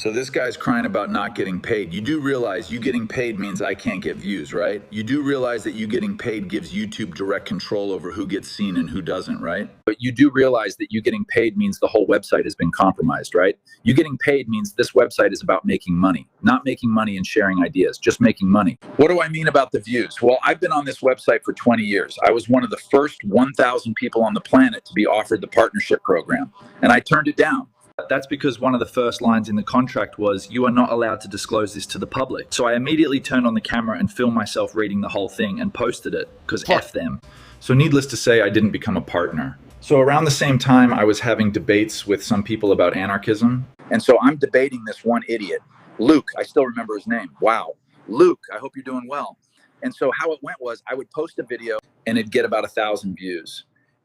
So this guy's crying about not getting paid. You do realize you getting paid means I can't get views, right? You do realize that you getting paid gives YouTube direct control over who gets seen and who doesn't, right? But you do realize that you getting paid means the whole website has been compromised, right? You getting paid means this website is about making money, not making money and sharing ideas, just making money. What do I mean about the views? Well, I've been on this website for 20 years. I was one of the first 1,000 people on the planet to be offered the partnership program, and I turned it down. That's because one of the first lines in the contract was, you are not allowed to disclose this to the public. So I immediately turned on the camera and filmed myself reading the whole thing and posted it, because F them. So needless to say, I didn't become a partner. So around the same time, I was having debates with some people about anarchism. And so I'm debating this one idiot, Luke. I still remember his name. Wow. Luke, I hope you're doing well. And so how it went was I would post a video and it'd get about 1,000 views.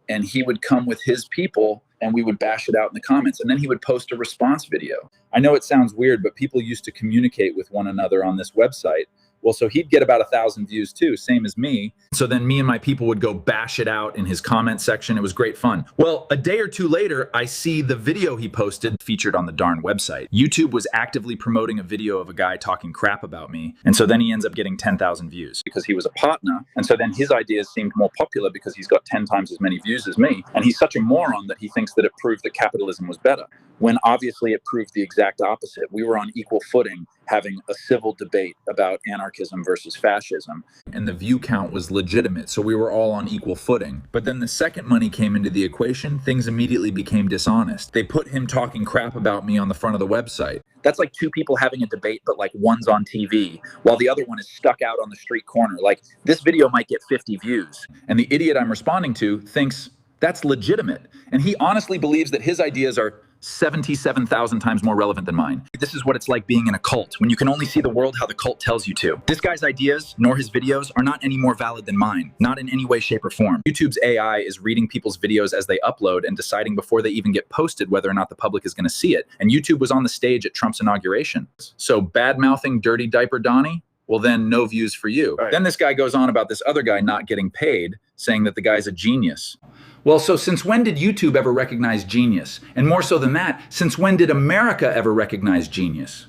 And he would come with his people and we would bash it out in the comments. And then he would post a response video. I know it sounds weird, but people used to communicate with one another on this website. Well, so he'd get about 1,000 views too, same as me. So then me and my people would go bash it out in his comment section. It was great fun. Well, a day or two later, I see the video he posted featured on the darn website. YouTube was actively promoting a video of a guy talking crap about me. And so then he ends up getting 10,000 views because he was a partner. And so then his ideas seemed more popular because he's got 10 times as many views as me. And he's such a moron that he thinks that it proved that capitalism was better, when obviously it proved the exact opposite. We were on equal footing having a civil debate about anarchism versus fascism. And the view count was legitimate, so we were all on equal footing. But then the second money came into the equation, things immediately became dishonest. They put him talking crap about me on the front of the website. That's like two people having a debate, but like one's on TV, while the other one is stuck out on the street corner. Like, this video might get 50 views. And the idiot I'm responding to thinks that's legitimate. And he honestly believes that his ideas are 77,000 times more relevant than mine. This is what it's like being in a cult, when you can only see the world how the cult tells you to. This guy's ideas, nor his videos, are not any more valid than mine, not in any way, shape, or form. YouTube's AI is reading people's videos as they upload and deciding before they even get posted whether or not the public is going to see it. And YouTube was on the stage at Trump's inauguration. So bad-mouthing Dirty Diaper Donnie? Well, then no views for you. Right. Then this guy goes on about this other guy not getting paid, saying that the guy's a genius. Well, so since when did YouTube ever recognize genius? And more so than that, since when did America ever recognize genius?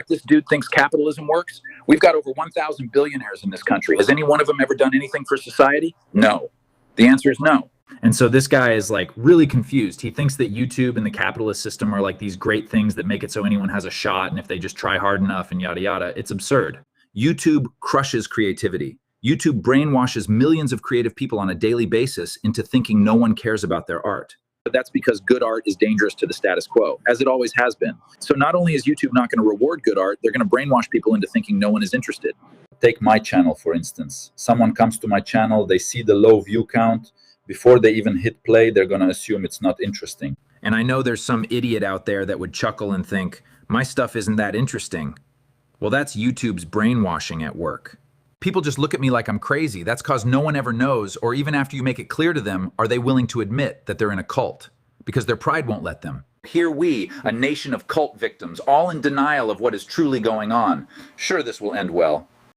This dude thinks capitalism works. We've got over 1,000 billionaires in this country. Has any one of them ever done anything for society? No. The answer is no. And so this guy is like really confused. He thinks that YouTube and the capitalist system are like these great things that make it so anyone has a shot, and if they just try hard enough and yada yada. It's absurd. YouTube crushes creativity. YouTube brainwashes millions of creative people on a daily basis into thinking no one cares about their art. But that's because good art is dangerous to the status quo, as it always has been. So not only is YouTube not going to reward good art, they're going to brainwash people into thinking no one is interested. Take my channel, for instance. Someone comes to my channel, they see the low view count. Before they even hit play, they're going to assume it's not interesting. And I know there's some idiot out there that would chuckle and think, my stuff isn't that interesting. Well, that's YouTube's brainwashing at work. People just look at me like I'm crazy. That's because no one ever knows, or even after you make it clear to them, are they willing to admit that they're in a cult? Because their pride won't let them. Here we, a nation of cult victims, all in denial of what is truly going on. Sure, this will end well.